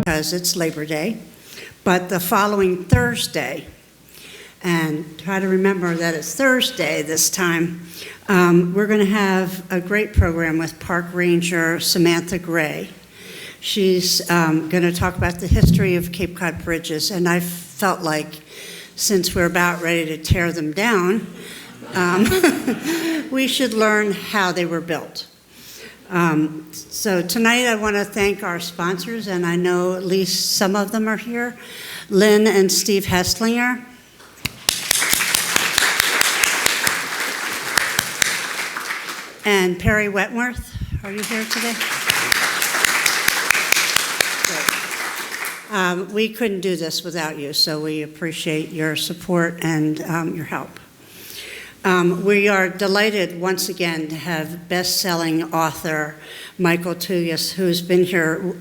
Because it's Labor Day, but the following Thursday, and try to remember that it's Thursday this time, we're going to have a great program with Park Ranger Samantha Gray. She's going to talk about the history of Cape Cod bridges, and I felt like since we're about ready to tear them down, we should learn how they were built. So tonight I want to thank our sponsors, and I know at least some of them are here. Lynn and Steve Hesslinger. And Perry Wentworth, are you here today? Good. We couldn't do this without you, so we appreciate your support and your help. We are delighted once again to have best-selling author Michael Tougias, who's been here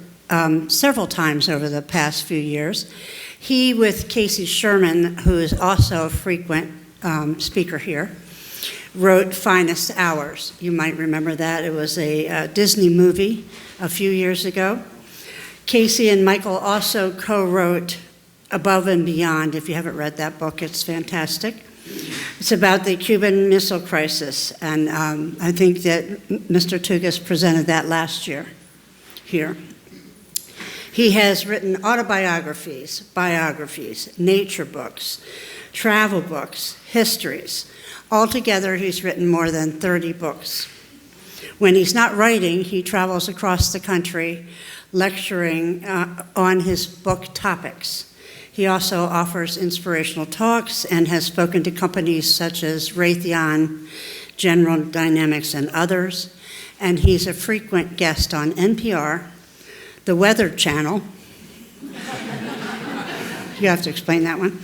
several times over the past few years. He, with Casey Sherman, who is also a frequent speaker here, wrote Finest Hours. You might remember that. It was a Disney movie a few years ago. Casey and Michael also co-wrote Above and Beyond. If you haven't read that book, it's fantastic. It's about the Cuban Missile Crisis, and I think that Mr. Tougias presented that last year here. He has written autobiographies, biographies, nature books, travel books, histories. Altogether, he's written more than 30 books. When he's not writing, he travels across the country lecturing on his book topics. He also offers inspirational talks and has spoken to companies such as Raytheon, General Dynamics, and others. And he's a frequent guest on NPR, the Weather Channel. You have to explain that one.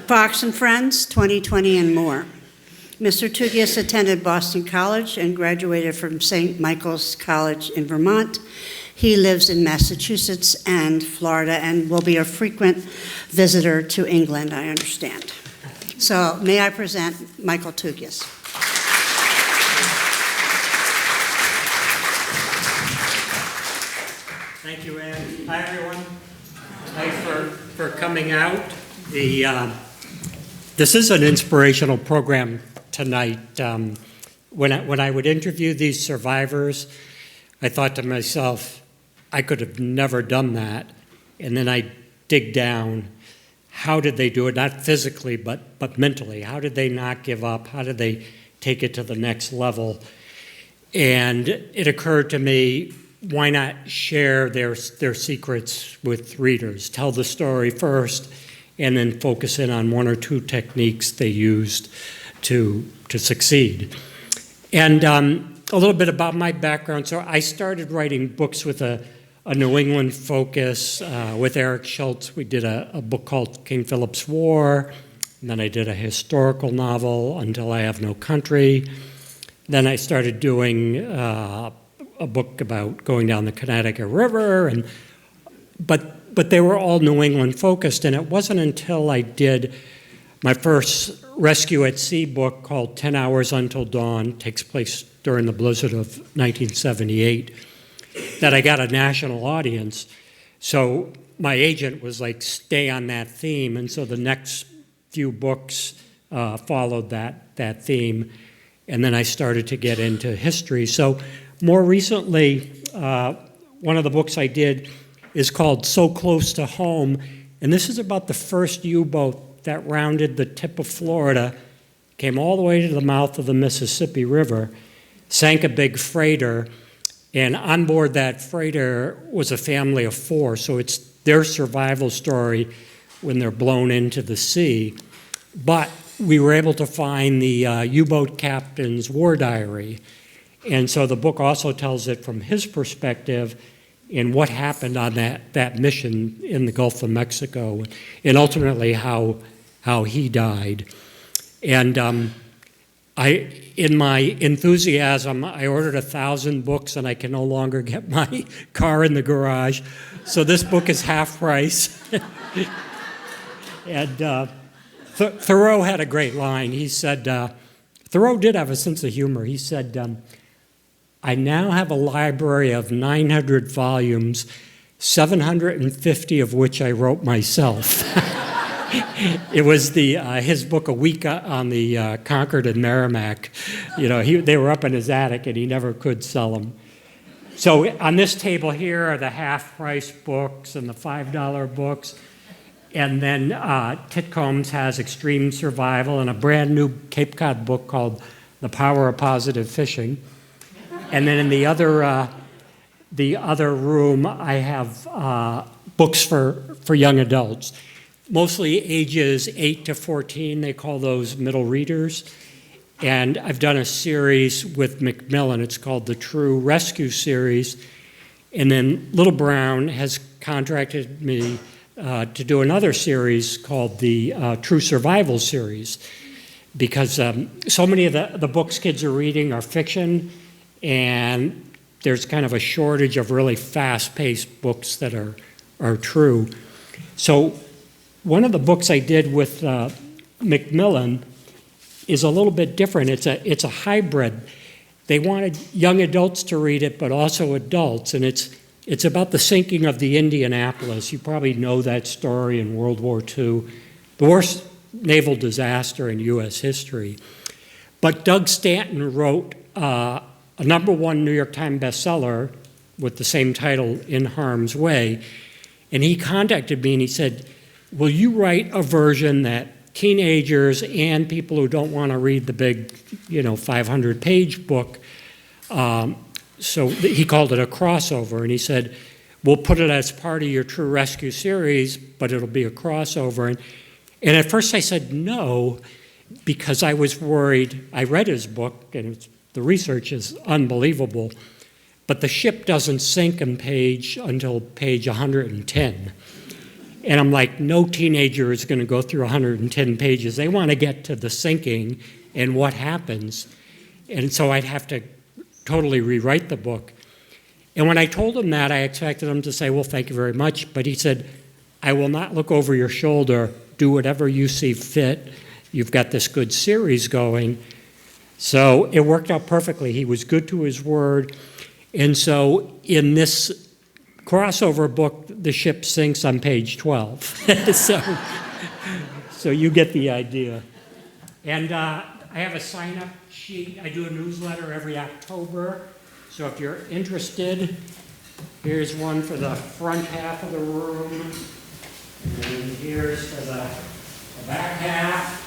Fox and Friends, 2020, and more. Mr. Tougias attended Boston College and graduated from St. Michael's College in Vermont. He lives in Massachusetts and Florida and will be a frequent visitor to England, I understand. So may I present Michael Tougias. Thank you, Ann. Hi, everyone. Thanks for coming out. This is an inspirational program tonight. When I would interview these survivors, I thought to myself, I could have never done that. And then I dig down, how did they do it? Not physically, but mentally. How did they not give up? How did they take it to the next level? And it occurred to me, why not share their secrets with readers? Tell the story first, and then focus in on one or two techniques they used to succeed. And a little bit about my background. So I started writing books with a New England focus with Eric Schultz. We did a book called King Philip's War, and then I did a historical novel, Until I Have No Country. Then I started doing a book about going down the Connecticut River, but they were all New England focused, and it wasn't until I did my first rescue at sea book called 10 Hours Until Dawn, takes place during the blizzard of 1978, that I got a national audience. So my agent was like, stay on that theme, and so the next few books followed that theme, and then I started to get into history. So more recently, one of the books I did is called So Close to Home, and this is about the first U-boat that rounded the tip of Florida, came all the way to the mouth of the Mississippi River, sank a big freighter, and on board that freighter was a family of 4, so it's their survival story when they're blown into the sea. But we were able to find the U-boat captain's war diary, and so the book also tells it from his perspective and what happened on that mission in the Gulf of Mexico, and ultimately how he died. And In my enthusiasm, I ordered 1,000 books, and I can no longer get my car in the garage. So this book is half price. And Thoreau had a great line. He said, Thoreau did have a sense of humor. He said, I now have a library of 900 volumes, 750 of which I wrote myself. It was his book, A Week on the Concord and Merrimack. They were up in his attic, and he never could sell them. So on this table here are the half-price books and the $5 books. And then Titcomb's has Extreme Survival and a brand new Cape Cod book called The Power of Positive Fishing. And then in the other room, I have books for young adults, mostly ages 8 to 14. They call those middle readers. And I've done a series with Macmillan. It's called the True Rescue Series. And then Little Brown has contracted me to do another series called the True Survival Series, because so many of the books kids are reading are fiction, and there's kind of a shortage of really fast-paced books that are true. So one of the books I did with Macmillan is a little bit different. It's a hybrid. They wanted young adults to read it, but also adults, and it's about the sinking of the Indianapolis. You probably know that story in World War II, the worst naval disaster in U.S. history. But Doug Stanton wrote a #1 New York Times bestseller with the same title, In Harm's Way, and he contacted me and he said, will you write a version that teenagers and people who don't want to read the big, 500-page book, so he called it a crossover, and he said, we'll put it as part of your True Rescue series, but it'll be a crossover. And at first I said no, because I was worried. I read his book, and the research is unbelievable, but the ship doesn't sink until page 110. And I'm like, no teenager is going to go through 110 pages. They want to get to the sinking and what happens. And so I'd have to totally rewrite the book. And when I told him that, I expected him to say, well, thank you very much. But he said, I will not look over your shoulder. Do whatever you see fit. You've got this good series going. So it worked out perfectly. He was good to his word. And so in this crossover book, the ship sinks on page 12. So you get the idea. And I have a sign-up sheet. I do a newsletter every October. So if you're interested, here's one for the front half of the room. And here's for the back half.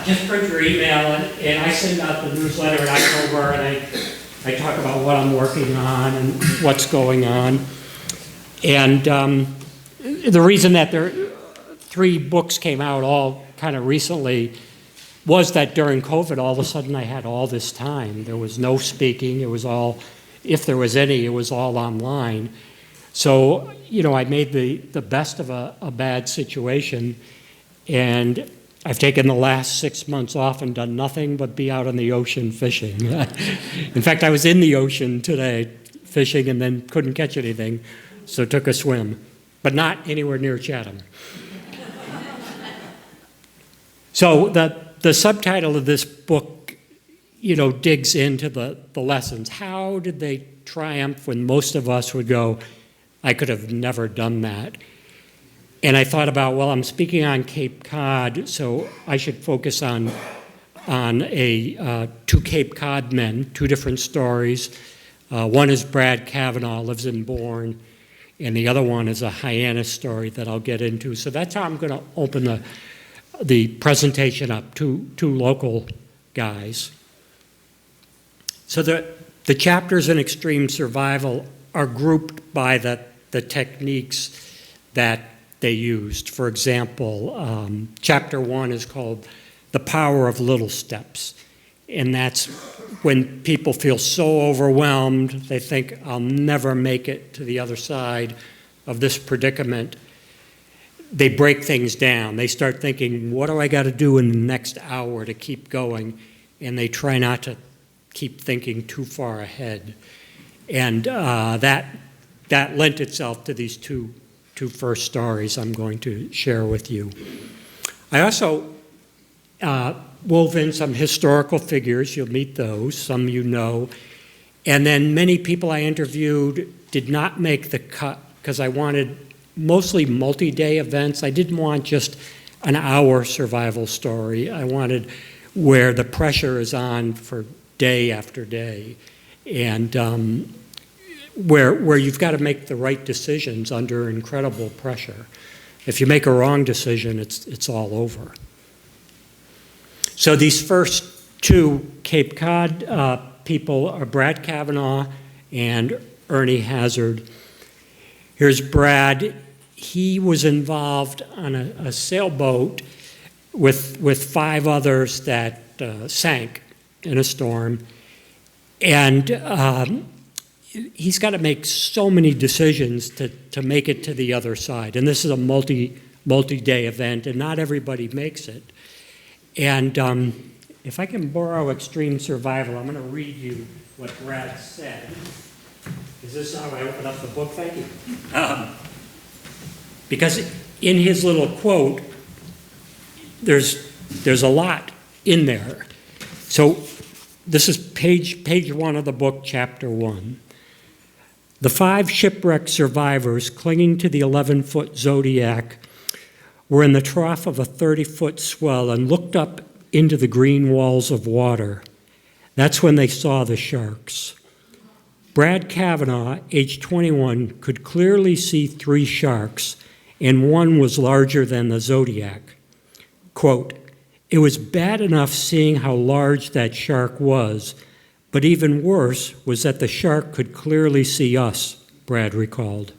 Just print your email, and I send out the newsletter in October, and I talk about what I'm working on and what's going on. And the reason that 3 books came out all kind of recently was that during COVID, all of a sudden I had all this time. There was no speaking. It was all, if there was any, it was all online. So, I made the best of a bad situation, and I've taken the last 6 months off and done nothing but be out on the ocean fishing. In fact, I was in the ocean today fishing and then couldn't catch anything, so took a swim, but not anywhere near Chatham. So the subtitle of this book, digs into the lessons. How did they triumph when most of us would go, I could have never done that? And I thought about, well, I'm speaking on Cape Cod, so I should focus on 2 Cape Cod men, 2 different stories. One is Brad Kavanaugh, lives in Bourne, and the other one is a Hyannis story that I'll get into. So that's how I'm going to open the presentation up, two local guys. So the chapters in Extreme Survival are grouped by the techniques that they used. For example, chapter 1 is called The Power of Little Steps. And that's when people feel so overwhelmed, they think, I'll never make it to the other side of this predicament. they break things down. They start thinking, what do I got to do in the next hour to keep going? And they try not to keep thinking too far ahead. And that lent itself to these two first stories I'm going to share with you. I also wove in some historical figures. You'll meet those, some you know. And then many people I interviewed did not make the cut because I wanted mostly multi-day events. I didn't want just an hour survival story. I wanted where the pressure is on for day after day, and where you've got to make the right decisions under incredible pressure. If you make a wrong decision, it's all over. So these first two Cape Cod people are Brad Kavanaugh and Ernie Hazard. Here's Brad. He was involved on a sailboat with 5 others that sank in a storm. And he's got to make so many decisions to make it to the other side. And this is a multi-day event, and not everybody makes it. And if I can borrow Extreme Survival, I'm going to read you what Brad said. Is this how I open up the book? Thank you. Because in his little quote, there's a lot in there. So this is page 1 of the book, chapter 1. The 5 shipwrecked survivors clinging to the 11-foot Zodiac were in the trough of a 30-foot swell and looked up into the green walls of water. That's when they saw the sharks. Brad Kavanaugh, age 21, could clearly see 3 sharks, and one was larger than the Zodiac. Quote, "It was bad enough seeing how large that shark was, but even worse was that the shark could clearly see us," Brad recalled.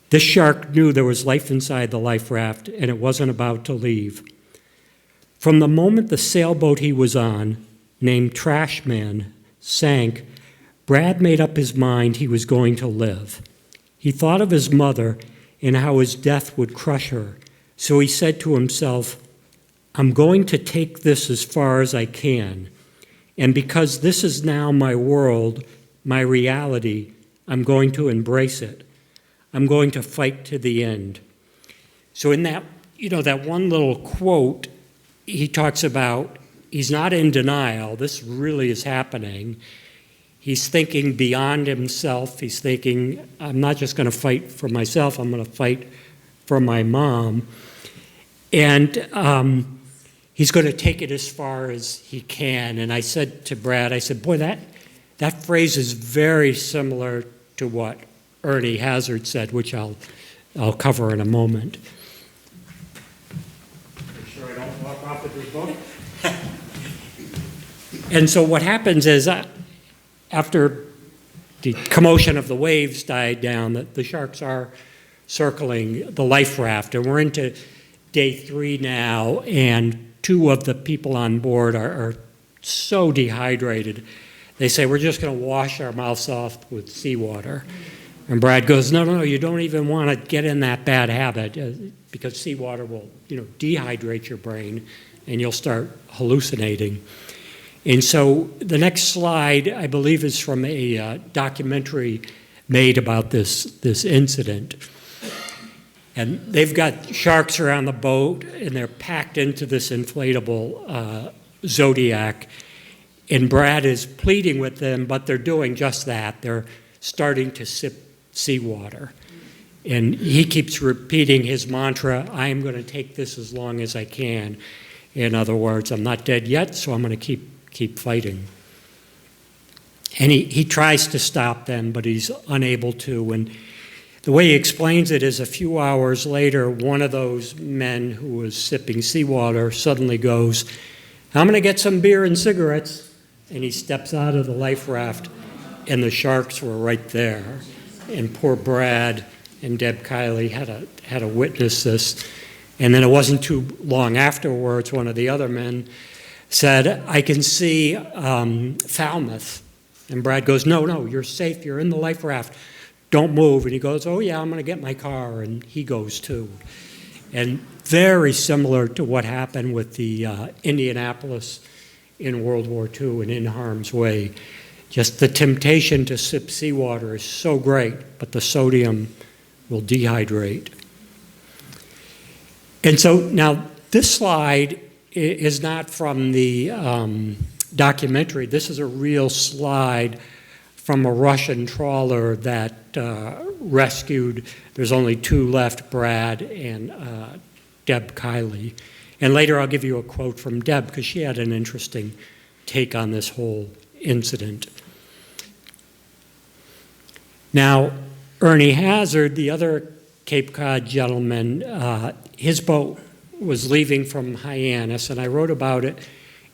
This shark knew there was life inside the life raft, and it wasn't about to leave. From the moment the sailboat he was on, named Trash Man, sank, Brad made up his mind he was going to live. He thought of his mother and how his death would crush her, so he said to himself, "I'm going to take this as far as I can, and because this is now my world, my reality, I'm going to embrace it. I'm going to fight to the end." So in that, that one little quote, he talks about he's not in denial. This really is happening. He's thinking beyond himself. He's thinking, I'm not just going to fight for myself, I'm going to fight for my mom. And he's going to take it as far as he can. And I said to Brad, I said, boy, that phrase is very similar to what Ernie Hazard said, which I'll cover in a moment. Make sure I don't walk off with this book. And so what happens is, after the commotion of the waves died down, the sharks are circling the life raft, and we're into day 3 now, and 2 of the people on board are so dehydrated. They say, we're just going to wash our mouths off with seawater. And Brad goes, no, you don't even want to get in that bad habit because seawater will, dehydrate your brain and you'll start hallucinating. And so the next slide, I believe, is from a documentary made about this incident. And they've got sharks around the boat, and they're packed into this inflatable Zodiac. And Brad is pleading with them, but they're doing just that. They're starting to sip seawater. And he keeps repeating his mantra, I am going to take this as long as I can. In other words, I'm not dead yet, so I'm going to keep fighting. And he tries to stop them, but he's unable to. And the way he explains it is a few hours later, one of those men who was sipping seawater suddenly goes, I'm going to get some beer and cigarettes. And he steps out of the life raft, and the sharks were right there. And poor Brad and Deb Kiley had to witness this. And then it wasn't too long afterwards, one of the other men said, I can see Falmouth. And Brad goes, no, you're safe. You're in the life raft. Don't move. And he goes, oh, yeah, I'm going to get my car. And he goes, too. and very similar to what happened with the Indianapolis in World War II and in harm's way. Just the temptation to sip seawater is so great, but the sodium will dehydrate. And so now this slide is not from the documentary. This is a real slide from a Russian trawler that rescued, there's only 2 left, Brad and Deb Kiley. And later I'll give you a quote from Deb because she had an interesting take on this whole incident. Now, Ernie Hazard, the other Cape Cod gentleman, his boat was leaving from Hyannis, and I wrote about it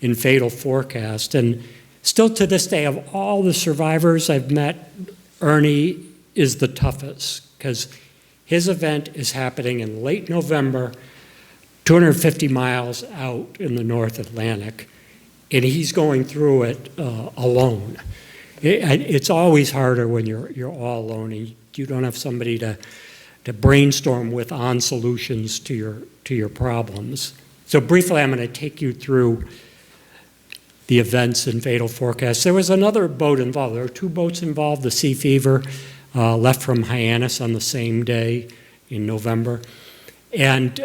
in Fatal Forecast. And still to this day, of all the survivors I've met, Ernie is the toughest because his event is happening in late November, 250 miles out in the North Atlantic, and he's going through it alone. It's always harder when you're all alone and you don't have somebody to brainstorm with on solutions to your problems. So briefly, I'm going to take you through the events in Fatal Forecast. There was another boat involved. There were 2 boats involved. The Sea Fever left from Hyannis on the same day in November. And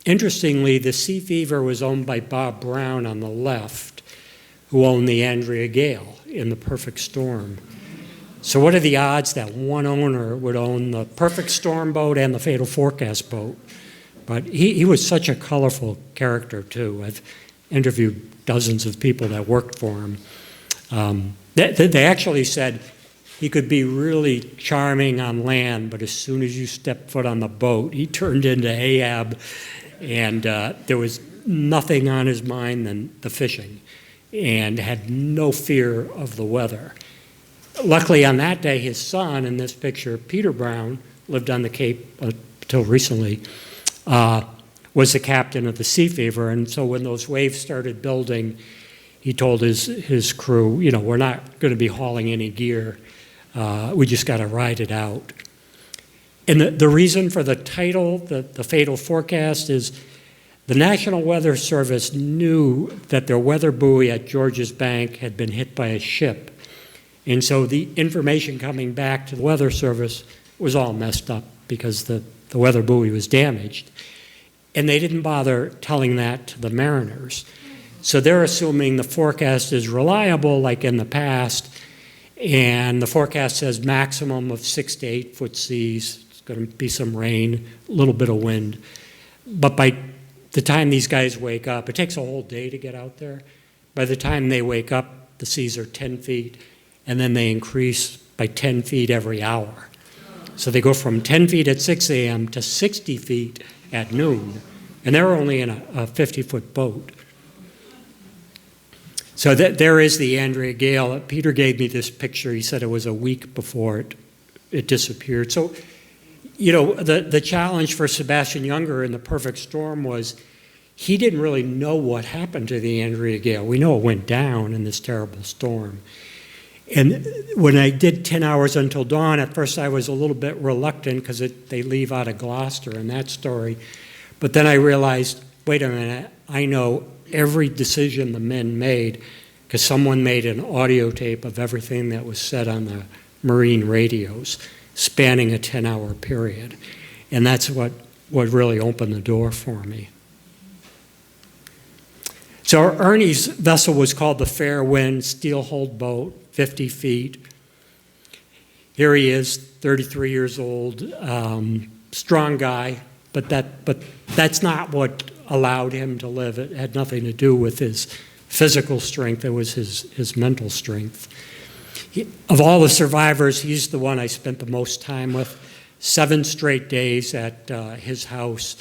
interestingly, the Sea Fever was owned by Bob Brown on the left, who owned the Andrea Gale in the Perfect Storm. So what are the odds that one owner would own the Perfect Storm boat and the Fatal Forecast boat? But he was such a colorful character, too. I've interviewed dozens of people that worked for him. They actually said he could be really charming on land, but as soon as you step foot on the boat, he turned into Ahab, and there was nothing on his mind than the fishing, and had no fear of the weather. Luckily, on that day, his son, in this picture, Peter Brown, lived on the Cape until recently, was the captain of the Sea Fever. And so when those waves started building, he told his crew, we're not going to be hauling any gear. We just got to ride it out. And the reason for the title, the Fatal Forecast, is the National Weather Service knew that their weather buoy at Georges Bank had been hit by a ship. And so the information coming back to the Weather Service was all messed up because the weather buoy was damaged. And they didn't bother telling that to the mariners. So they're assuming the forecast is reliable like in the past, and the forecast says maximum of 6 to 8 foot seas. It's going to be some rain, a little bit of wind. But by the time these guys wake up, it takes a whole day to get out there. By the time they wake up, the seas are 10 feet, and then they increase by 10 feet every hour. So they go from 10 feet at 6 a.m. to 60 feet at noon, and they're only in a 50-foot boat. So there is the Andrea Gale. Peter gave me this picture. He said it was a week before it disappeared. So, the challenge for Sebastian Younger in the Perfect Storm was he didn't really know what happened to the Andrea Gale. We know it went down in this terrible storm. And when I did 10 Hours Until Dawn, at first I was a little bit reluctant because they leave out of Gloucester in that story. But then I realized, wait a minute, I know every decision the men made because someone made an audio tape of everything that was said on the Marine radios spanning a 10-hour period. And that's what really opened the door for me. So Ernie's vessel was called the Fair Wind steel-hulled boat, 50 feet. Here he is, 33 years old, strong guy, but that's not what allowed him to live. It had nothing to do with his physical strength. It was his mental strength. Of all the survivors, he's the one I spent the most time with. 7 straight days at his house.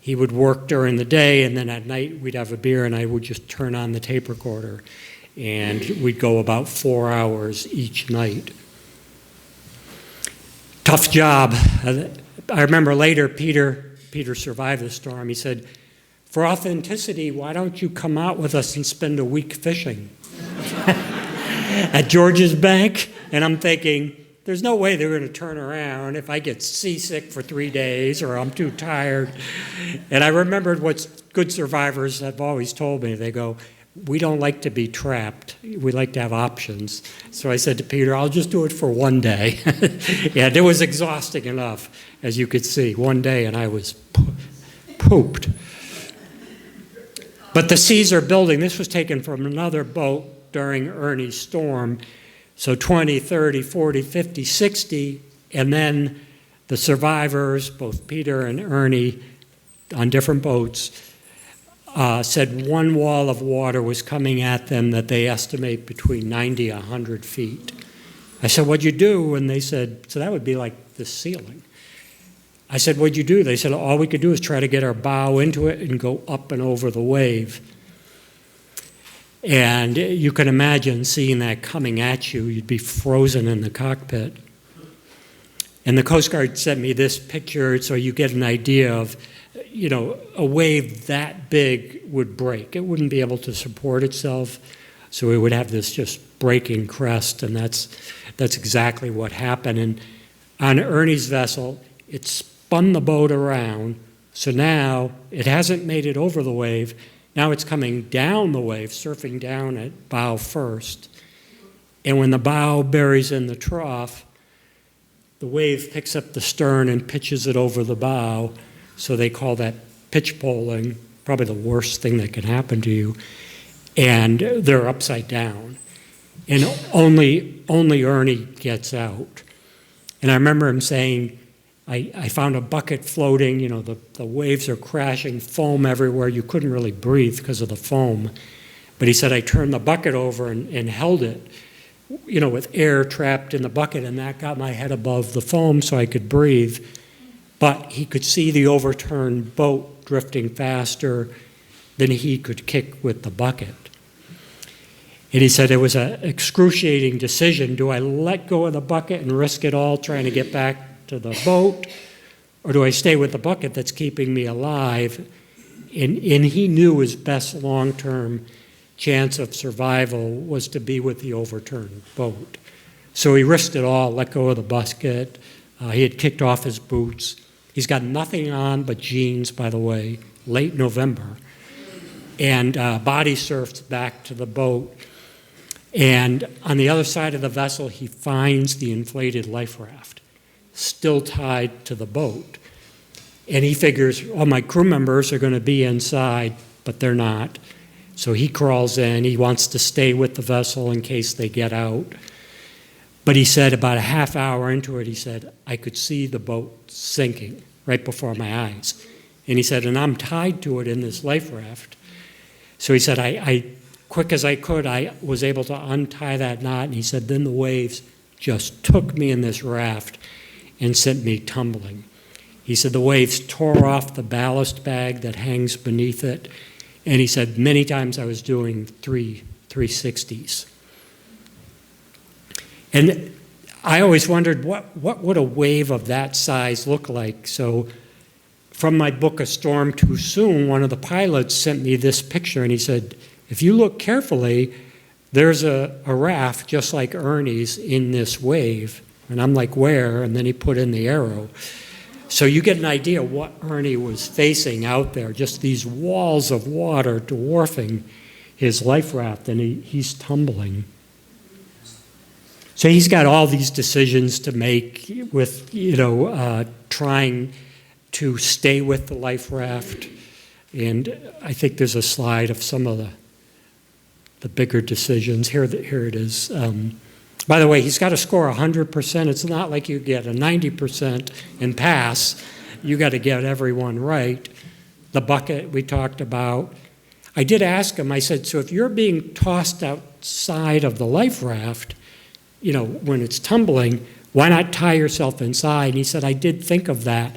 He would work during the day, and then at night we'd have a beer, and I would just turn on the tape recorder. And we'd go about 4 hours each night. Tough job. I remember later Peter survived the storm. He said, for authenticity, why don't you come out with us and spend a week fishing at Georges Bank? And I'm thinking, there's no way they're going to turn around if I get seasick for 3 days or I'm too tired. And I remembered what good survivors have always told me. They go, we don't like to be trapped. We like to have options. So I said to Peter, I'll just do it for 1 day. And it was exhausting enough, as you could see, 1 day, and I was pooped. But the seas are building. This was taken from another boat during Ernie's storm. So 20, 30, 40, 50, 60, and then the survivors, both Peter and Ernie, on different boats, said one wall of water was coming at them that they estimate between 90 and 100 feet. I said, what'd you do? And they said, so that would be like the ceiling. I said, what'd you do? They said, all we could do is try to get our bow into it and go up and over the wave. And you can imagine seeing that coming at you. You'd be frozen in the cockpit. And the Coast Guard sent me this picture so you get an idea of, a wave that big would break. It wouldn't be able to support itself, so it would have this just breaking crest, and that's exactly what happened. And on Ernie's vessel, it spun the boat around, so now it hasn't made it over the wave. Now it's coming down the wave, surfing down at bow first. And when the bow buries in the trough, the wave picks up the stern and pitches it over the bow. So they call that pitch poling, probably the worst thing that can happen to you. And they're upside down. And only Ernie gets out. And I remember him saying, I found a bucket floating, the waves are crashing, foam everywhere. You couldn't really breathe because of the foam. But he said, I turned the bucket over and held it, with air trapped in the bucket, and that got my head above the foam so I could breathe. But he could see the overturned boat drifting faster than he could kick with the bucket. And he said it was an excruciating decision. Do I let go of the bucket and risk it all trying to get back to the boat? Or do I stay with the bucket that's keeping me alive? And he knew his best long-term chance of survival was to be with the overturned boat. So he risked it all, let go of the bucket. He had kicked off his boots. He's got nothing on but jeans, by the way, late November. And body surfs back to the boat. And on the other side of the vessel, he finds the inflated life raft, still tied to the boat. And he figures, all my crew members are going to be inside, but they're not. So he crawls in. He wants to stay with the vessel in case they get out. But he said about a half hour into it, he said, I could see the boat sinking right before my eyes. And he said, and I'm tied to it in this life raft. So he said, I quick as I could, I was able to untie that knot. And he said, then the waves just took me in this raft and sent me tumbling. He said, the waves tore off the ballast bag that hangs beneath it. And he said, many times I was doing 360s. And I always wondered, what would a wave of that size look like? So from my book, A Storm Too Soon, one of the pilots sent me this picture, and he said, if you look carefully, there's a raft just like Ernie's in this wave. And I'm like, where? And then he put in the arrow. So you get an idea of what Ernie was facing out there, just these walls of water dwarfing his life raft, and he's tumbling. So he's got all these decisions to make with, trying to stay with the life raft. And I think there's a slide of some of the bigger decisions. Here it is. By the way, he's got to score 100%. It's not like you get a 90% and pass. You got to get everyone right. The bucket we talked about. I did ask him, I said, so if you're being tossed outside of the life raft, when it's tumbling, why not tie yourself inside? And he said, I did think of that.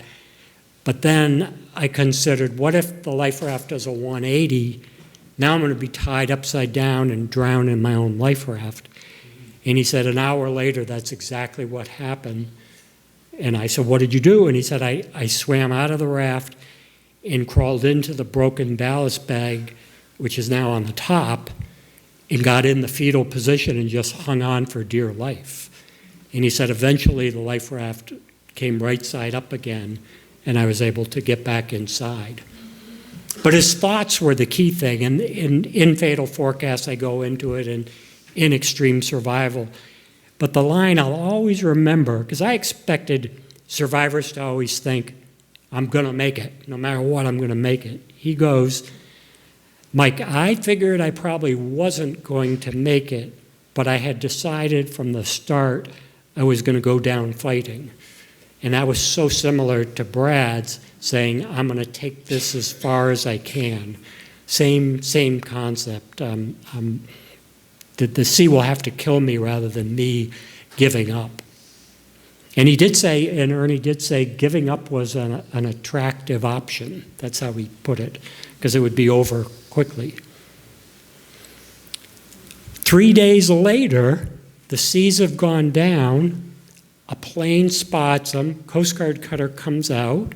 But then I considered, what if the life raft does a 180? Now I'm going to be tied upside down and drown in my own life raft. And he said, an hour later, that's exactly what happened. And I said, what did you do? And he said, I swam out of the raft and crawled into the broken ballast bag, which is now on the top, and got in the fetal position and just hung on for dear life. And he said eventually the life raft came right side up again, and I was able to get back inside. But his thoughts were the key thing, and in Fatal Forecast I go into it, and in Extreme Survival. But the line I'll always remember, because I expected survivors to always think, I'm going to make it. No matter what, I'm going to make it. He goes, Mike, I figured I probably wasn't going to make it, but I had decided from the start I was going to go down fighting. And that was so similar to Brad's saying, I'm going to take this as far as I can. Same concept. The sea will have to kill me rather than me giving up. And he did say, and Ernie did say, giving up was an attractive option. That's how he put it, because it would be over quickly. 3 days later, the seas have gone down. A plane spots them. Coast Guard cutter comes out.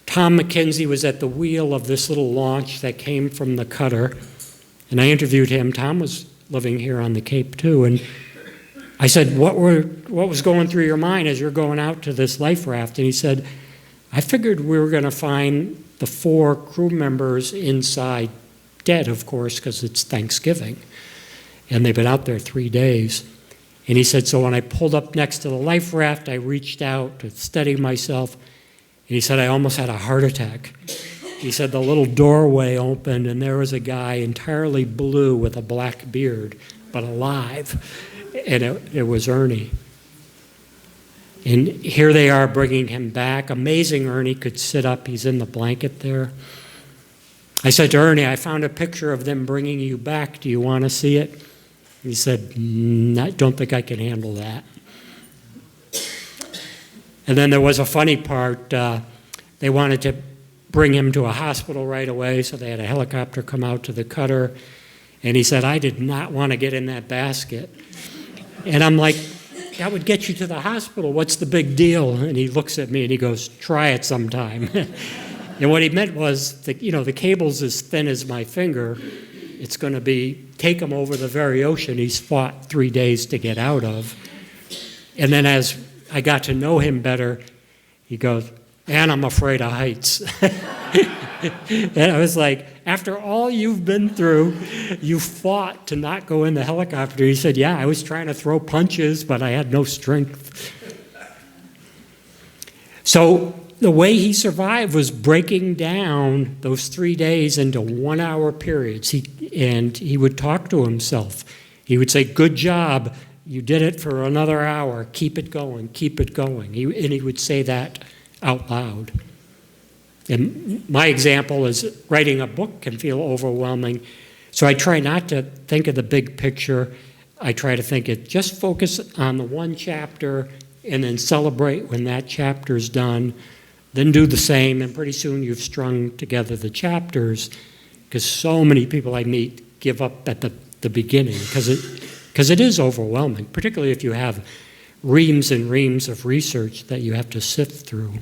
Tom McKenzie was at the wheel of this little launch that came from the cutter. And I interviewed him. Tom was living here on the Cape too. And I said, what was going through your mind as you're going out to this life raft? And he said, I figured we were going to find the 4 crew members inside, dead, of course, because it's Thanksgiving. And they've been out there 3 days. And he said, so when I pulled up next to the life raft, I reached out to steady myself. And he said, I almost had a heart attack. He said the little doorway opened, and there was a guy entirely blue with a black beard, but alive. And it was Ernie. And here they are bringing him back. Amazing Ernie could sit up. He's in the blanket there. I said to Ernie, I found a picture of them bringing you back. Do you want to see it? He said, I don't think I can handle that. And then there was a funny part. They wanted to bring him to a hospital right away, so they had a helicopter come out to the cutter. And he said, I did not want to get in that basket. And I'm like, that would get you to the hospital. What's the big deal? And he looks at me and he goes, try it sometime. And what he meant was, the cable's as thin as my finger. It's going to be, take him over the very ocean he's fought 3 days to get out of. And then as I got to know him better, he goes, and I'm afraid of heights. And I was like, after all you've been through, you fought to not go in the helicopter. He said, yeah, I was trying to throw punches, but I had no strength. So the way he survived was breaking down those 3 days into 1 hour periods. And he would talk to himself. He would say, good job, you did it for another hour, keep it going, keep it going. And he would say that out loud. And my example is writing a book can feel overwhelming. So I try not to think of the big picture. I try to think just focus on the one chapter and then celebrate when that chapter's done. Then do the same, and pretty soon you've strung together the chapters, because so many people I meet give up at the beginning, because it is overwhelming, particularly if you have reams and reams of research that you have to sift through.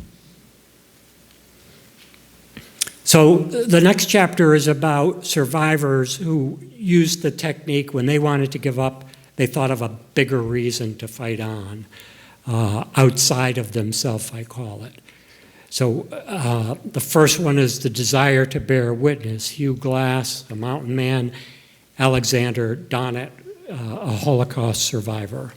So the next chapter is about survivors who used the technique when they wanted to give up. They thought of a bigger reason to fight on, outside of themselves, I call it. So the first one is the desire to bear witness. Hugh Glass, a mountain man, Alexander Donnet, a Holocaust survivor.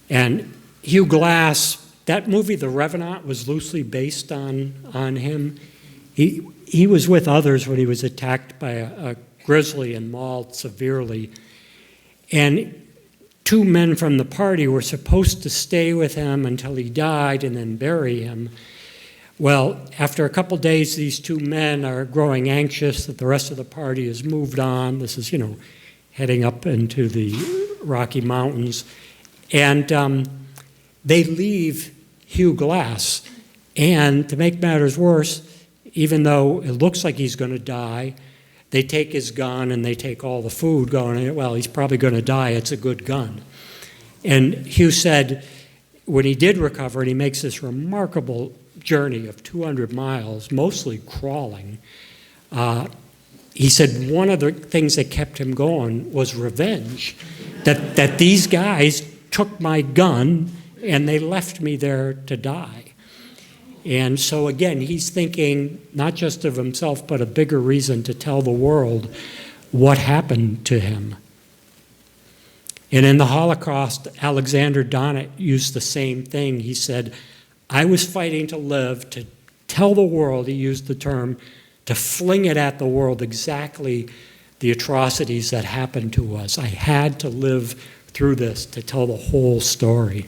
And Hugh Glass, that movie, The Revenant, was loosely based on him. He was with others when he was attacked by a grizzly and mauled severely. And 2 men from the party were supposed to stay with him until he died and then bury him. Well, after a couple days, these 2 men are growing anxious that the rest of the party has moved on. This is, heading up into the Rocky Mountains. And they leave Hugh Glass. And to make matters worse, even though it looks like he's going to die, they take his gun and they take all the food, going, well, he's probably going to die. It's a good gun. And Hugh said when he did recover, and he makes this remarkable journey of 200 miles, mostly crawling, he said one of the things that kept him going was revenge. that these guys took my gun and they left me there to die. And so again, he's thinking not just of himself, but a bigger reason to tell the world what happened to him. And in the Holocaust, Alexander Donat used the same thing. He said, I was fighting to live, to tell the world, he used the term, to fling it at the world exactly the atrocities that happened to us. I had to live through this to tell the whole story.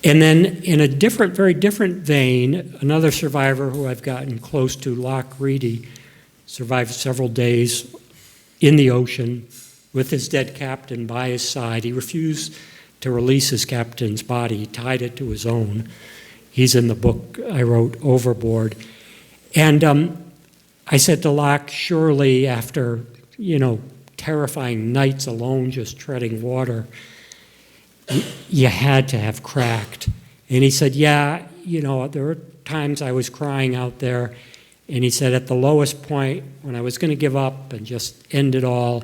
And then in a very different vein, another survivor who I've gotten close to, Locke Reedy, survived several days in the ocean with his dead captain by his side. He refused to release his captain's body. He tied it to his own. He's in the book I wrote, Overboard. And I said to Locke, surely after, terrifying nights alone just treading water, you had to have cracked. And he said, yeah, there were times I was crying out there. And he said, at the lowest point, when I was going to give up and just end it all,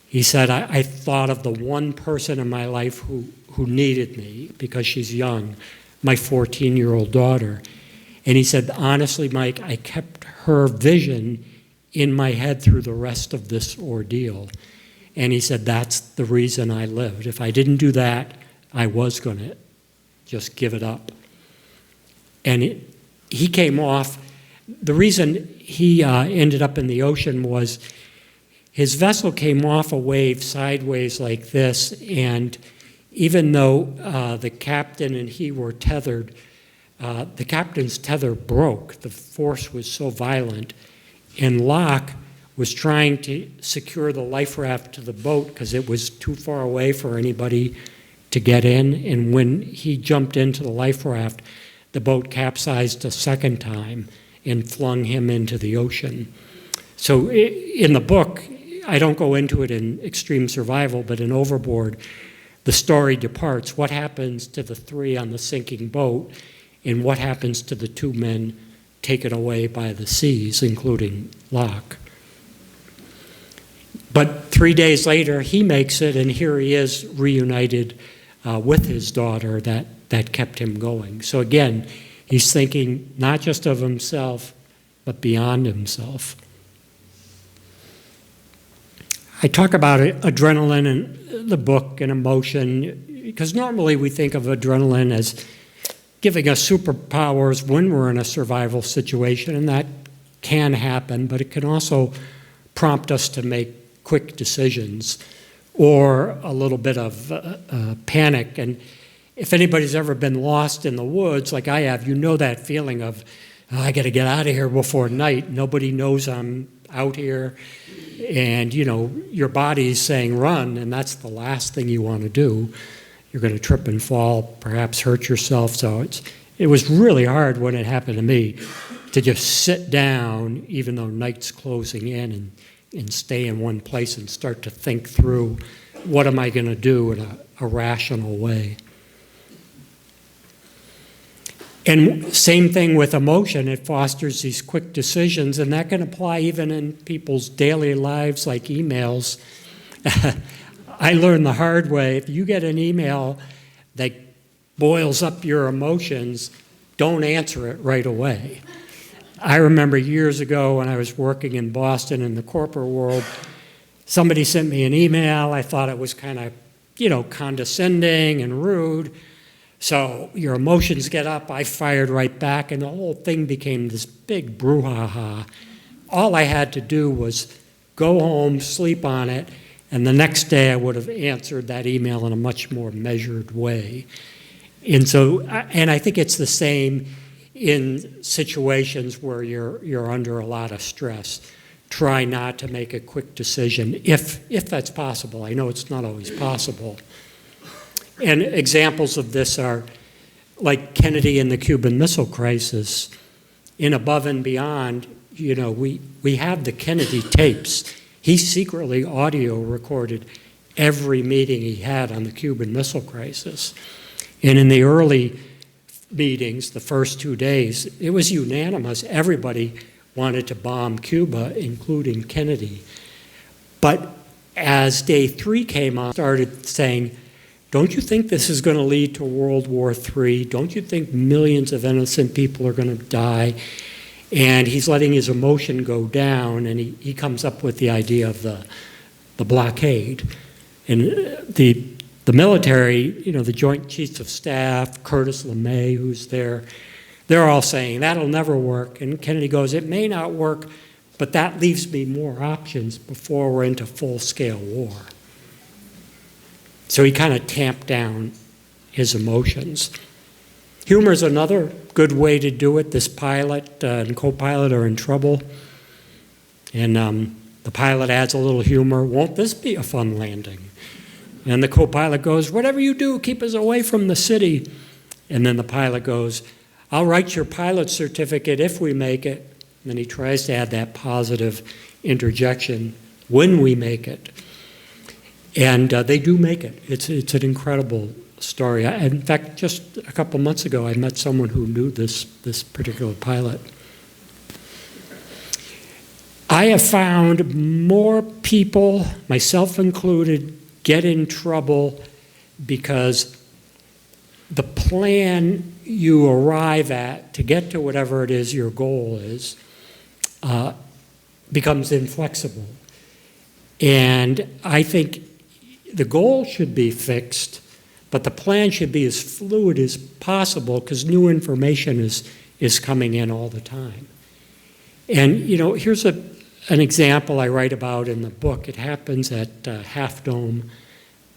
he said, I thought of the one person in my life who needed me because she's young, my 14-year-old daughter. And he said, honestly, Mike, I kept her vision in my head through the rest of this ordeal. And he said, that's the reason I lived. If I didn't do that, I was going to just give it up. And he came off. The reason he ended up in the ocean was his vessel came off a wave sideways like this, and even though the captain and he were tethered, the captain's tether broke. The force was so violent, and Locke was trying to secure the life raft to the boat because it was too far away for anybody to get in. And when he jumped into the life raft, the boat capsized a second time and flung him into the ocean. So in the book, I don't go into it in extreme survival, but in Overboard, the story departs. What happens to the three on the sinking boat, and what happens to the two men taken away by the seas, including Locke? But 3 days later, he makes it, and here he is reunited with his daughter that kept him going. So again, he's thinking not just of himself, but beyond himself. I talk about adrenaline in the book and emotion, because normally we think of adrenaline as giving us superpowers when we're in a survival situation, and that can happen, but it can also prompt us to make quick decisions or a little bit of panic. And if anybody's ever been lost in the woods like I have, you know that feeling of, oh, I got to get out of here before night. Nobody knows I'm out here. And, your body's saying run, and that's the last thing you want to do. You're going to trip and fall, perhaps hurt yourself. So it was really hard when it happened to me to just sit down, even though night's closing in, and stay in one place and start to think through what am I going to do in a rational way. And same thing with emotion. It fosters these quick decisions, and that can apply even in people's daily lives like emails. I learned the hard way, if you get an email that boils up your emotions, don't answer it right away. I remember years ago when I was working in Boston in the corporate world, somebody sent me an email. I thought it was kind of, condescending and rude. So your emotions get up. I fired right back, and the whole thing became this big brouhaha. All I had to do was go home, sleep on it, and the next day I would have answered that email in a much more measured way. And I think it's the same in situations where you're under a lot of stress. Try not to make a quick decision, if that's possible. I know it's not always possible. And examples of this are like Kennedy and the Cuban Missile Crisis. In Above and Beyond, we have the Kennedy tapes. He secretly audio recorded every meeting he had on the Cuban Missile Crisis. And in the early meetings, the first 2 days, it was unanimous. Everybody wanted to bomb Cuba, including Kennedy. But as day 3 came on, started saying, don't you think this is going to lead to World War III? Don't you think millions of innocent people are going to die? And he's letting his emotion go down, and he comes up with the idea of the blockade. And the military, the Joint Chiefs of Staff, Curtis LeMay, who's there, they're all saying, that'll never work. And Kennedy goes, it may not work, but that leaves me more options before we're into full-scale war. So he kind of tamped down his emotions. Humor is another good way to do it. This pilot and co-pilot are in trouble. And the pilot adds a little humor. Won't this be a fun landing? And the co-pilot goes, whatever you do, keep us away from the city. And then the pilot goes, I'll write your pilot certificate if we make it. And then he tries to add that positive interjection, when we make it. And they do make it. It's an incredible story. In fact, just a couple months ago, I met someone who knew this particular pilot. I have found more people, myself included, get in trouble because the plan you arrive at to get to whatever it is your goal is becomes inflexible. And I think the goal should be fixed, but the plan should be as fluid as possible because new information is coming in all the time. And, here's an example I write about in the book. It happens at Half Dome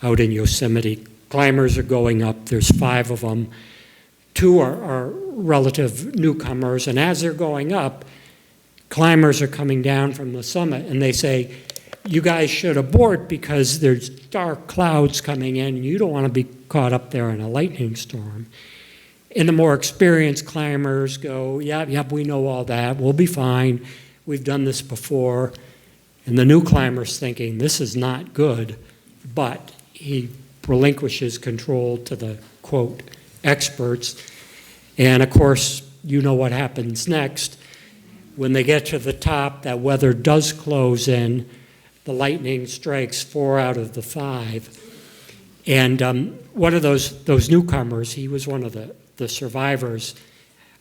out in Yosemite. Climbers are going up. There's 5 of them. 2 are relative newcomers. And as they're going up, climbers are coming down from the summit, and they say, you guys should abort because there's dark clouds coming in, and you don't want to be caught up there in a lightning storm. And the more experienced climbers go, yep, we know all that. We'll be fine. We've done this before. And the new climber's thinking, this is not good, but he relinquishes control to the, quote, experts. And, of course, you know what happens next. When they get to the top, that weather does close in. The lightning strikes 4 out of the 5. And one of those newcomers, he was one of the survivors.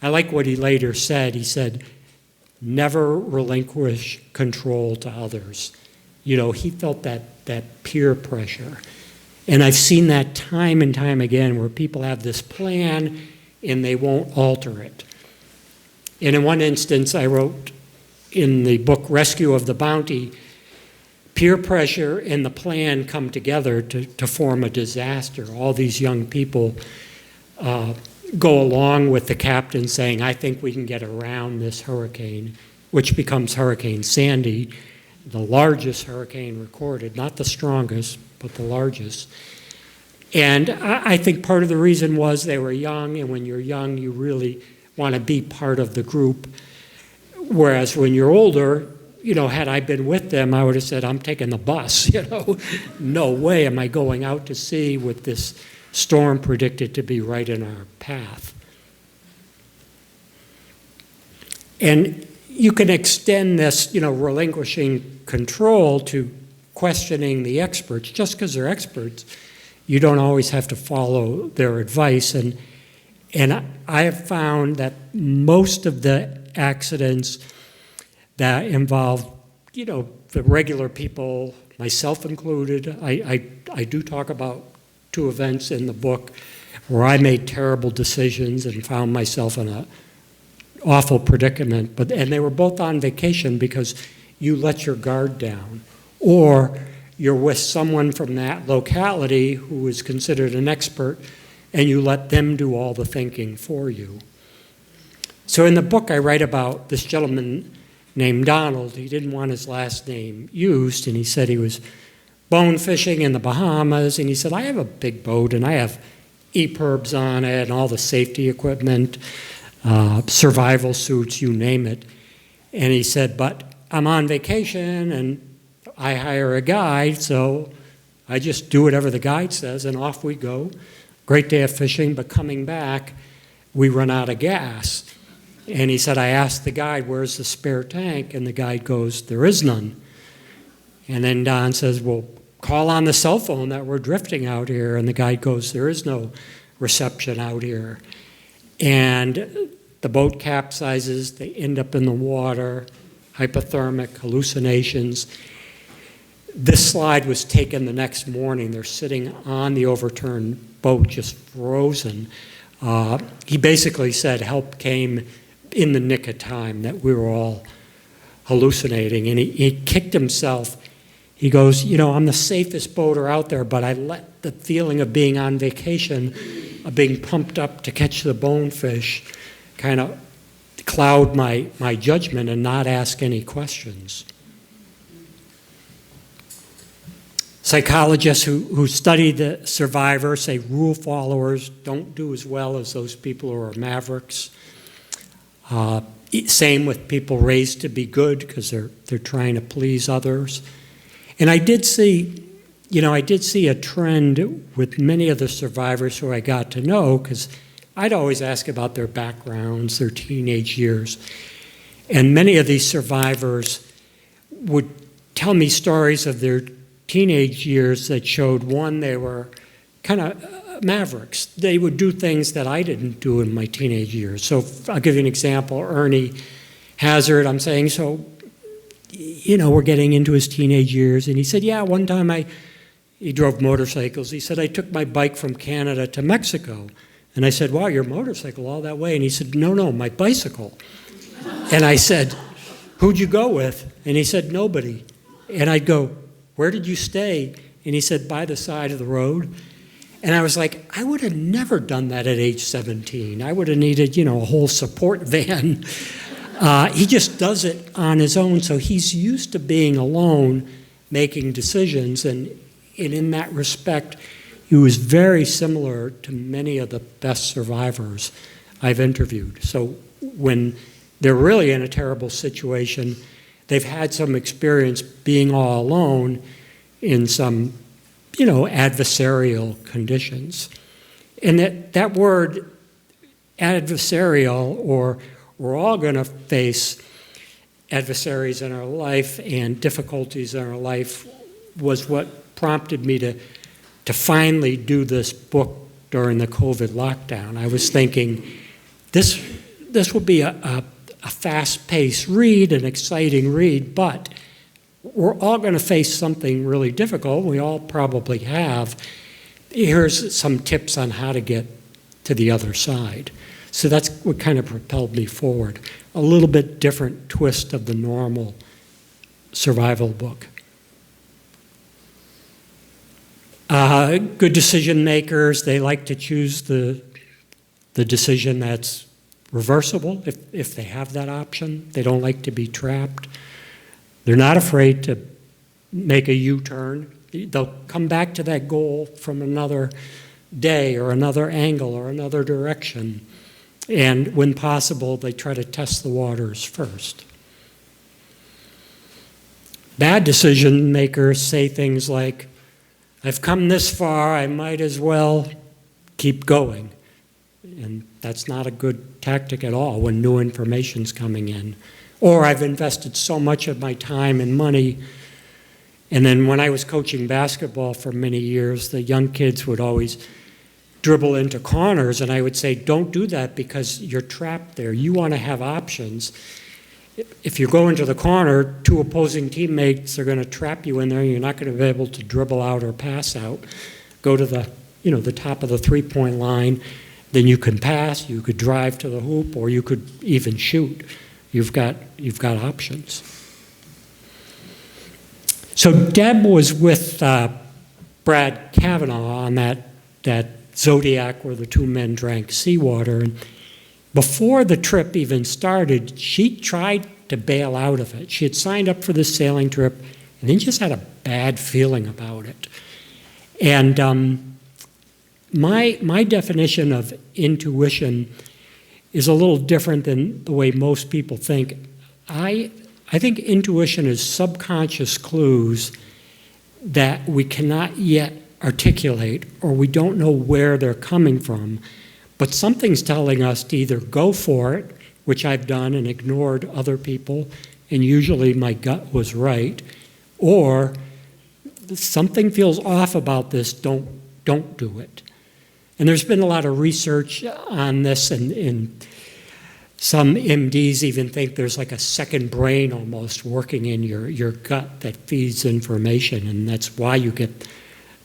I like what he later said. He said, never relinquish control to others. He felt that peer pressure. And I've seen that time and time again where people have this plan and they won't alter it. And in one instance, I wrote in the book Rescue of the Bounty, peer pressure and the plan come together to form a disaster. All these young people go along with the captain saying, I think we can get around this hurricane, which becomes Hurricane Sandy, the largest hurricane recorded, not the strongest, but the largest. And I think part of the reason was they were young, and when you're young, you really want to be part of the group. Whereas when you're older, had I been with them, I would have said, I'm taking the bus, No way am I going out to sea with this storm predicted to be right in our path. And you can extend this, relinquishing control to questioning the experts. Just because they're experts, you don't always have to follow their advice. And I have found that most of the accidents that involve, the regular people, myself included, I do talk about 2 events in the book where I made terrible decisions and found myself in an awful predicament. And they were both on vacation because you let your guard down. Or you're with someone from that locality who is considered an expert, and you let them do all the thinking for you. So in the book, I write about this gentleman named Donald. He didn't want his last name used, and he said he was bone fishing in the Bahamas, and he said, I have a big boat, and I have EPIRBs on it, and all the safety equipment, survival suits, you name it. And he said, but I'm on vacation, and I hire a guide, so I just do whatever the guide says, and off we go. Great day of fishing, but coming back, we run out of gas. And he said, I asked the guide, where's the spare tank? And the guide goes, there is none. And then Don says, well, call on the cell phone that we're drifting out here. And the guide goes, there is no reception out here. And the boat capsizes, they end up in the water, hypothermic, hallucinations. This slide was taken the next morning. They're sitting on the overturned boat, just frozen. He basically said help came in the nick of time, that we were all hallucinating. And he kicked himself. He goes, I'm the safest boater out there, but I let the feeling of being on vacation, of being pumped up to catch the bonefish, kind of cloud my judgment and not ask any questions. Psychologists who study the survivors say rule followers don't do as well as those people who are mavericks. Same with people raised to be good because they're trying to please others. And I did see a trend with many of the survivors who I got to know, because I'd always ask about their backgrounds, their teenage years. And many of these survivors would tell me stories of their teenage years that showed, one, they were kind of mavericks. They would do things that I didn't do in my teenage years. So I'll give you an example. Ernie Hazard, I'm saying, so, we're getting into his teenage years. And he said, yeah, one time he drove motorcycles. He said, I took my bike from Canada to Mexico. And I said, wow, your motorcycle all that way? And he said, no, my bicycle. And I said, who'd you go with? And he said, nobody. And I'd go, where did you stay? And he said, by the side of the road. And I was like, I would have never done that at age 17. I would have needed, a whole support van. He just does it on his own. So he's used to being alone, making decisions. And in that respect, he was very similar to many of the best survivors I've interviewed. So when they're really in a terrible situation, they've had some experience being all alone in some, adversarial conditions. And that word adversarial, or we're all going to face adversaries in our life and difficulties in our life, was what prompted me to finally do this book during the COVID lockdown. I was thinking, this will be a fast-paced read, an exciting read, but we're all going to face something really difficult. We all probably have. Here's some tips on how to get to the other side. So that's what kind of propelled me forward. A little bit different twist of the normal survival book. Good decision makers, they like to choose the decision that's reversible if they have that option. They don't like to be trapped. They're not afraid to make a U-turn. They'll come back to that goal from another day or another angle or another direction. And when possible, they try to test the waters first. Bad decision makers say things like, I've come this far, I might as well keep going. And that's not a good tactic at all when new information's coming in. Or I've invested so much of my time and money. And then when I was coaching basketball for many years, the young kids would always dribble into corners, and I would say, don't do that because you're trapped there. You want to have options. If you go into the corner, two opposing teammates are going to trap you in there, and you're not going to be able to dribble out or pass out. Go to the top of the three-point line, then you can pass, you could drive to the hoop, or you could even shoot. You've got options. So Deb was with Brad Kavanaugh on that Zodiac where the two men drank seawater. And before the trip even started, she tried to bail out of it. She had signed up for this sailing trip and then just had a bad feeling about it. And my definition of intuition is a little different than the way most people think. I think intuition is subconscious clues that we cannot yet articulate, or we don't know where they're coming from, but something's telling us to either go for it, which I've done and ignored other people, and usually my gut was right, or something feels off about this, don't do it. And there's been a lot of research on this, and some MDs even think there's like a second brain almost working in your gut that feeds information, and that's why you get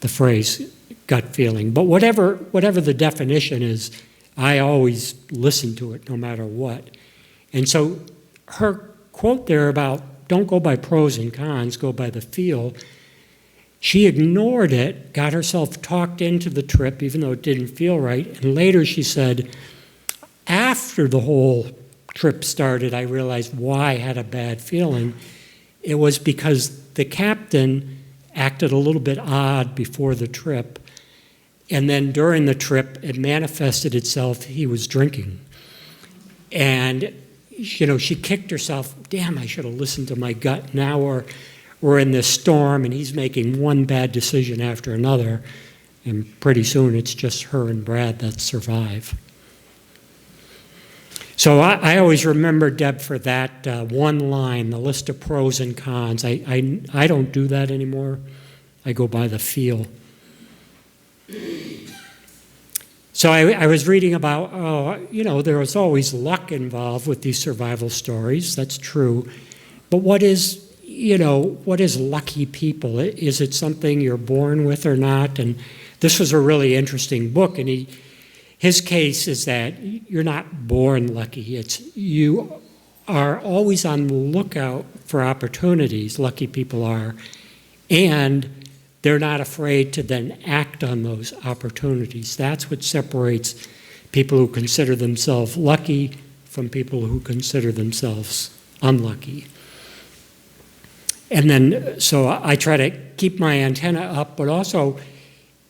the phrase gut feeling. But whatever the definition is, I always listen to it no matter what. And so her quote there about don't go by pros and cons, go by the feel, she ignored it, got herself talked into the trip even though it didn't feel right, and later she said, after the whole trip started, I realized why I had a bad feeling. It was because the captain acted a little bit odd before the trip, and then during the trip, it manifested itself, he was drinking. And, she kicked herself, damn, I should have listened to my gut. Now we're in this storm, and he's making one bad decision after another, and pretty soon it's just her and Brad that survive. So I always remember Deb for that one line, the list of pros and cons. I don't do that anymore. I go by the feel. So I was reading about, there was always luck involved with these survival stories. That's true. But what is lucky people? Is it something you're born with or not? And this was a really interesting book, and his case is that you're not born lucky. It's you are always on the lookout for opportunities, lucky people are, and they're not afraid to then act on those opportunities. That's what separates people who consider themselves lucky from people who consider themselves unlucky. And then, so I try to keep my antenna up, but also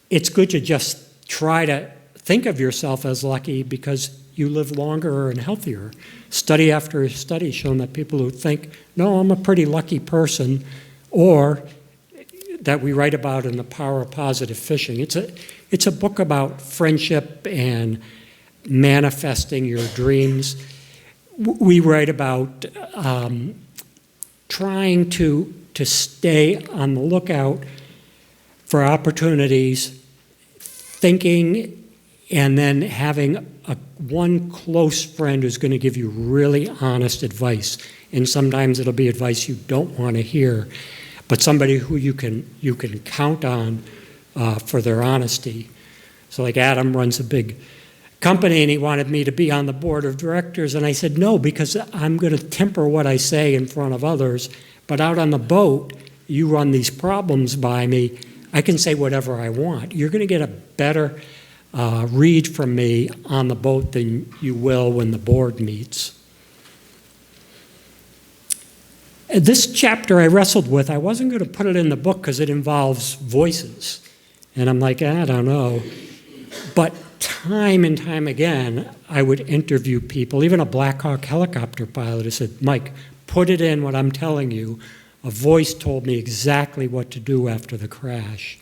it's good to just try to think of yourself as lucky because you live longer and healthier. Study after study shown that people who think, no, I'm a pretty lucky person, or that we write about in The Power of Positive Fishing. It's a book about friendship and manifesting your dreams. We write about trying to stay on the lookout for opportunities, thinking, and then having one close friend who's going to give you really honest advice. And sometimes it'll be advice you don't want to hear, but somebody who you can count on for their honesty. So like Adam runs a big company, and he wanted me to be on the board of directors, and I said no, because I'm going to temper what I say in front of others, but out on the boat, you run these problems by me, I can say whatever I want. You're going to get a better read from me on the boat than you will when the board meets. This chapter I wrestled with. I wasn't going to put it in the book because it involves voices. And I'm like, I don't know. But time and time again, I would interview people, even a Black Hawk helicopter pilot who said, Mike, put it in what I'm telling you. A voice told me exactly what to do after the crash.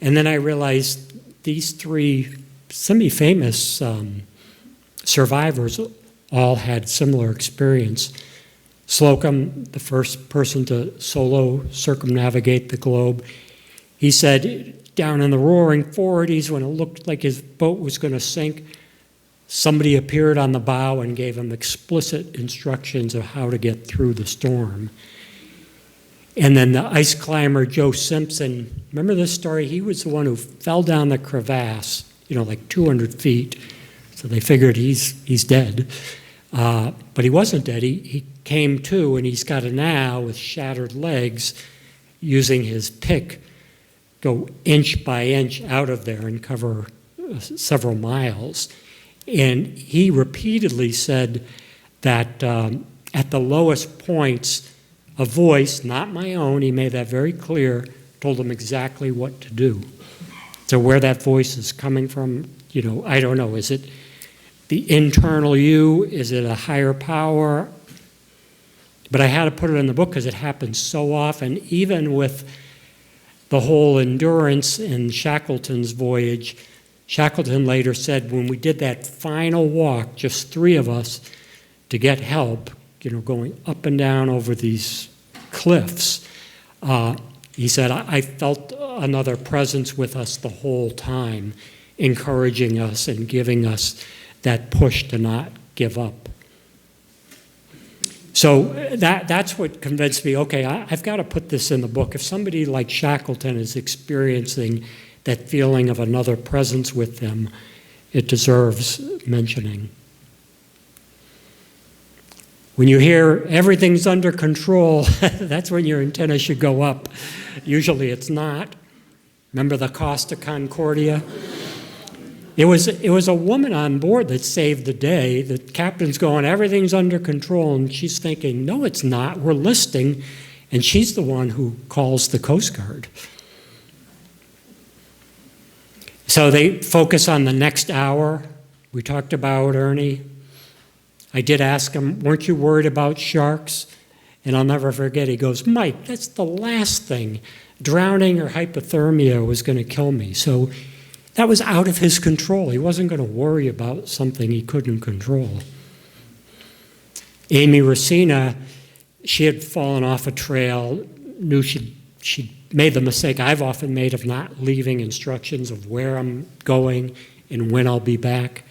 And then I realized these three semi-famous survivors all had similar experience. Slocum, the first person to solo circumnavigate the globe, he said down in the roaring 40s when it looked like his boat was going to sink, somebody appeared on the bow and gave him explicit instructions of how to get through the storm. And then the ice climber Joe Simpson, remember this story? He was the one who fell down the crevasse, like 200 feet. So they figured he's dead. But he wasn't dead. He came to, and he's got to now, with shattered legs, using his pick, go inch by inch out of there and cover several miles. And he repeatedly said that at the lowest points, a voice, not my own, he made that very clear, told him exactly what to do. So where that voice is coming from, I don't know. Is it the internal you? Is it a higher power? But I had to put it in the book because it happens so often, even with the whole endurance in Shackleton's voyage. Shackleton later said when we did that final walk, just three of us, to get help, going up and down over these cliffs, He said, I felt another presence with us the whole time, encouraging us and giving us that push to not give up. So that's what convinced me, okay, I've got to put this in the book. If somebody like Shackleton is experiencing that feeling of another presence with them, it deserves mentioning. When you hear everything's under control, that's when your antenna should go up. Usually it's not. Remember the Costa Concordia? It was a woman on board that saved the day. The captain's going, everything's under control, and she's thinking, no, it's not. We're listing, and she's the one who calls the Coast Guard. So they focus on the next hour. We talked about Ernie. I did ask him, weren't you worried about sharks? And I'll never forget, he goes, Mike, that's the last thing. Drowning or hypothermia was going to kill me. So that was out of his control. He wasn't going to worry about something he couldn't control. Amy Racina, she had fallen off a trail, knew she'd made the mistake I've often made of not leaving instructions of where I'm going and when I'll be back.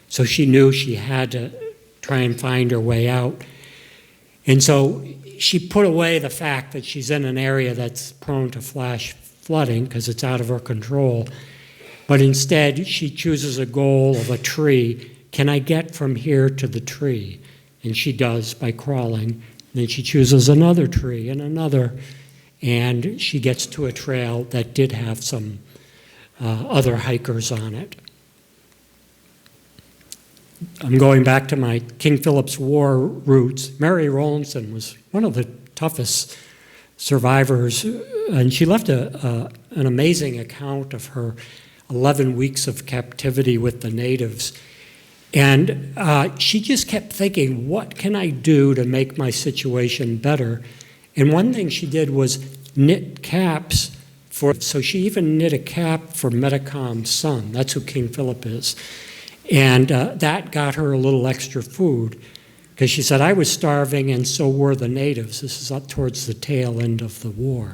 So she knew she had to try and find her way out. And so she put away the fact that she's in an area that's prone to flash flooding because it's out of her control. But instead, she chooses a goal of a tree. Can I get from here to the tree? And she does by crawling. And then she chooses another tree and another. And she gets to a trail that did have some other hikers on it. I'm going back to my King Philip's War roots. Mary Rowlandson was one of the toughest survivors, and she left an amazing account of her 11 weeks of captivity with the natives. And she just kept thinking, what can I do to make my situation better? And one thing she did was knit caps so she even knit a cap for Metacom's son. That's who King Philip is. And that got her a little extra food because she said, I was starving and so were the natives. This is up towards the tail end of the war.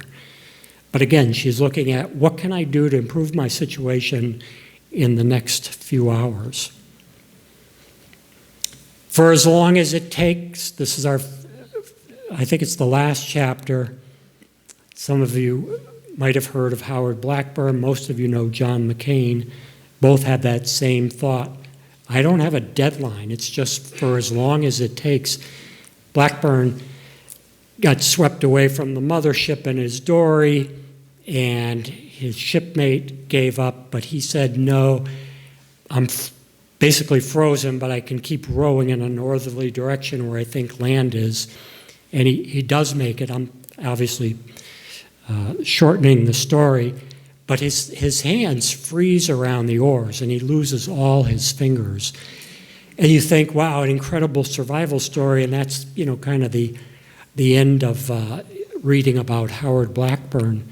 But again, she's looking at what can I do to improve my situation in the next few hours. For as long as it takes, this is I think it's the last chapter. Some of you might have heard of Howard Blackburn. Most of you know John McCain. Both had that same thought. I don't have a deadline. It's just for as long as it takes. Blackburn got swept away from the mothership in his dory, and his shipmate gave up, but he said, no, I'm basically frozen, but I can keep rowing in a northerly direction where I think land is. And he does make it. I'm obviously shortening the story. But his hands freeze around the oars, and he loses all his fingers. And you think, wow, an incredible survival story, and that's, kind of the end of reading about Howard Blackburn.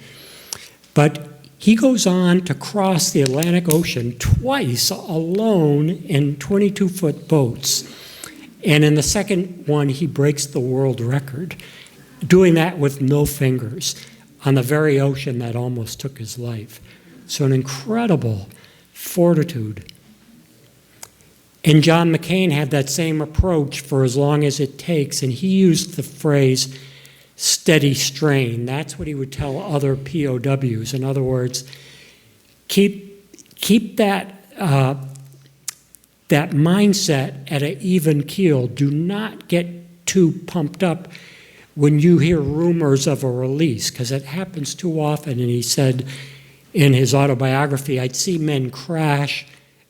But he goes on to cross the Atlantic Ocean twice alone in 22-foot boats. And in the second one, he breaks the world record, doing that with no fingers, on the very ocean that almost took his life. So an incredible fortitude. And John McCain had that same approach for as long as it takes, and he used the phrase steady strain. That's what he would tell other POWs. In other words, keep that mindset at an even keel. Do not get too pumped up when you hear rumors of a release, because it happens too often. And he said in his autobiography, I'd see men crash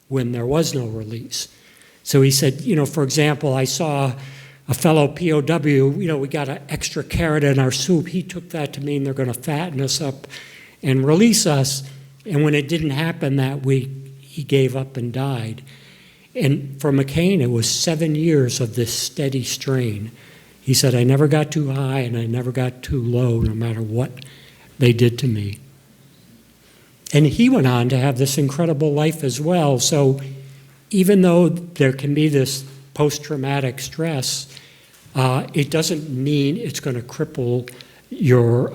when there was no release. So he said, for example, I saw a fellow POW, we got an extra carrot in our soup. He took that to mean they're going to fatten us up and release us. And when it didn't happen that week, he gave up and died. And for McCain, it was 7 years of this steady strain. He said, I never got too high and I never got too low, no matter what they did to me. And he went on to have this incredible life as well. So even though there can be this post-traumatic stress, it doesn't mean it's going to cripple your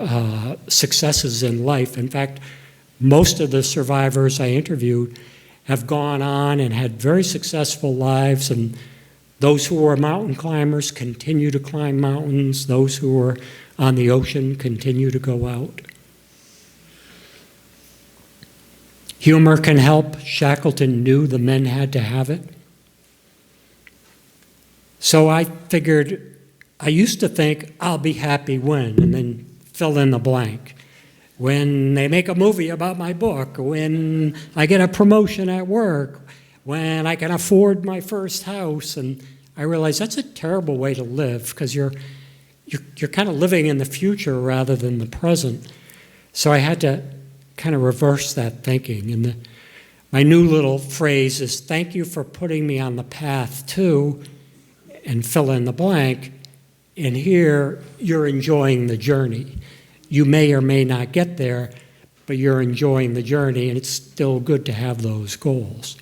successes in life. In fact, most of the survivors I interviewed have gone on and had very successful lives, and those who were mountain climbers continue to climb mountains. Those who were on the ocean continue to go out. Humor can help. Shackleton knew the men had to have it. So I figured, I used to think, I'll be happy when, and then fill in the blank. When they make a movie about my book, when I get a promotion at work, when I can afford my first house. And I realized that's a terrible way to live, because you're kind of living in the future rather than the present. So I had to kind of reverse that thinking. And my new little phrase is, thank you for putting me on the path to, and fill in the blank. And here, you're enjoying the journey. You may or may not get there, but you're enjoying the journey, and it's still good to have those goals.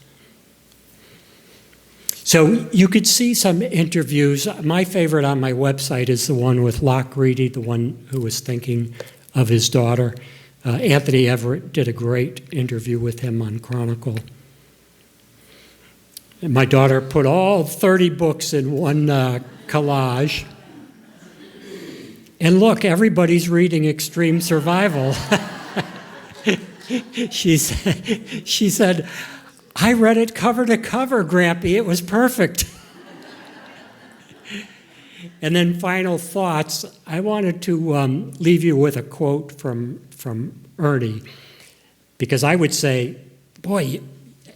So you could see some interviews. My favorite on my website is the one with Locke Reedy, the one who was thinking of his daughter. Anthony Everett did a great interview with him on Chronicle. And my daughter put all 30 books in one collage. And look, everybody's reading Extreme Survival. She said, I read it cover to cover, Grampy. It was perfect. And then final thoughts. I wanted to leave you with a quote from Ernie, because I would say, boy,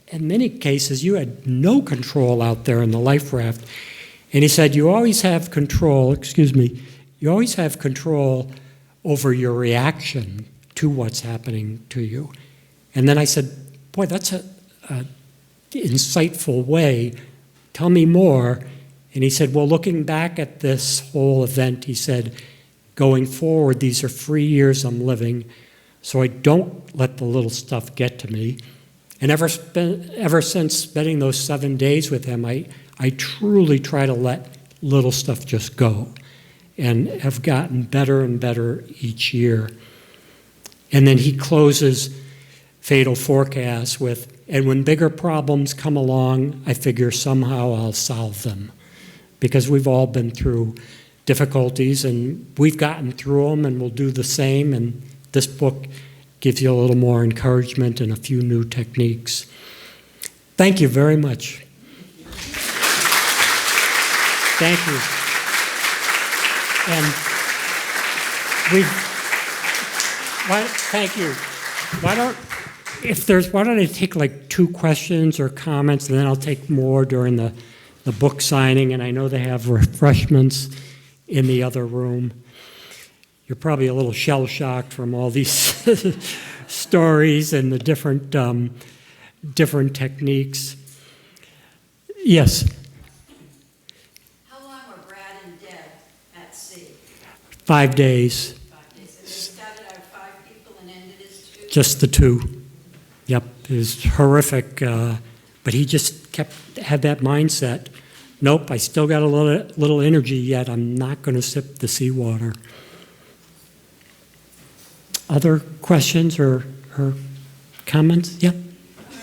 in many cases you had no control out there in the life raft. And he said, you always have control, you always have control over your reaction to what's happening to you. And then I said, boy, that's a insightful way. Tell me more. And he said, well, looking back at this whole event, he said, going forward, these are 3 years I'm living, so I don't let the little stuff get to me. And ever since spending those 7 days with him, I truly try to let little stuff just go, and have gotten better and better each year. And then he closes Fatal Forecast with, and when bigger problems come along, I figure somehow I'll solve them. Because we've all been through difficulties, and we've gotten through them, and we'll do the same. And this book gives you a little more encouragement and a few new techniques. Thank you very much. Thank you. And thank you. Why don't I take like 2 questions or comments, and then I'll take more during the book signing, and I know they have refreshments in the other room. You're probably a little shell-shocked from all these stories and the different techniques. Yes? How long were Brad and Deb at sea? 5 days. 5 days. And they started out 5 people and ended as 2? Just the 2. Yep, it was horrific, but he just had that mindset. Nope, I still got a little energy yet. I'm not going to sip the seawater. Other questions or comments? Yep. How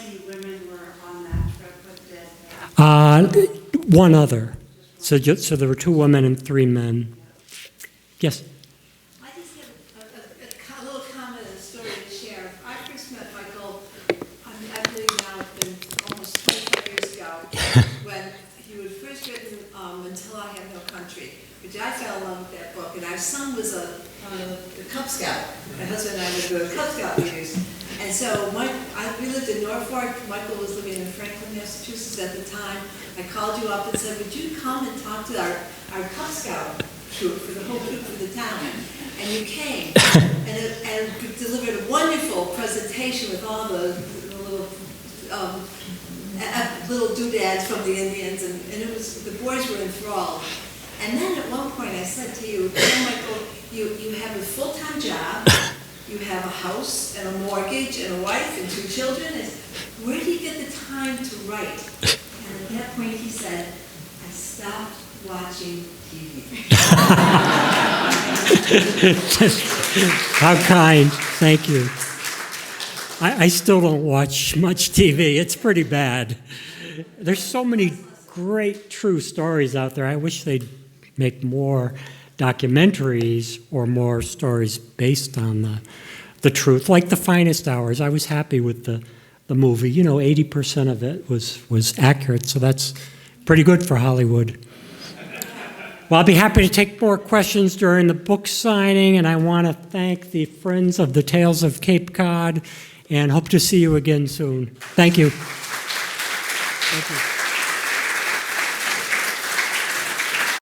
many women were on that trip with Deb? One other. So there were 2 women and 3 men. Yes. I just have a little comment and a story to share. I first met Michael, I believe now it's been almost 25 years ago, when he was first written Until I Have No Country, which I fell in love with that book. And our son was a Cub Scout. My husband and I would go to Cub Scout meetings. And so we lived in Norfolk. Michael was living in Franklin, Massachusetts at the time. I called you up and said, would you come and talk to our Cub Scout troop, for the whole troop for the town? And you came and delivered a wonderful presentation with all the little doodads from the Indians, and it was, the boys were enthralled. And then at one point I said to you, Michael, you have a full-time job, you have a house and a mortgage and a wife and 2 children. Where do you get the time to write? And at that point he said, I stopped watching TV. How kind. Thank you. I still don't watch much TV. It's pretty bad. There's so many great true stories out there. I wish they'd make more documentaries or more stories based on the truth, like The Finest Hours. I was happy with the movie. 80% of it was accurate, so that's pretty good for Hollywood. Well, I'll be happy to take more questions during the book signing, and I want to thank the Friends of the Tales of Cape Cod, and hope to see you again soon. Thank you. Thank you.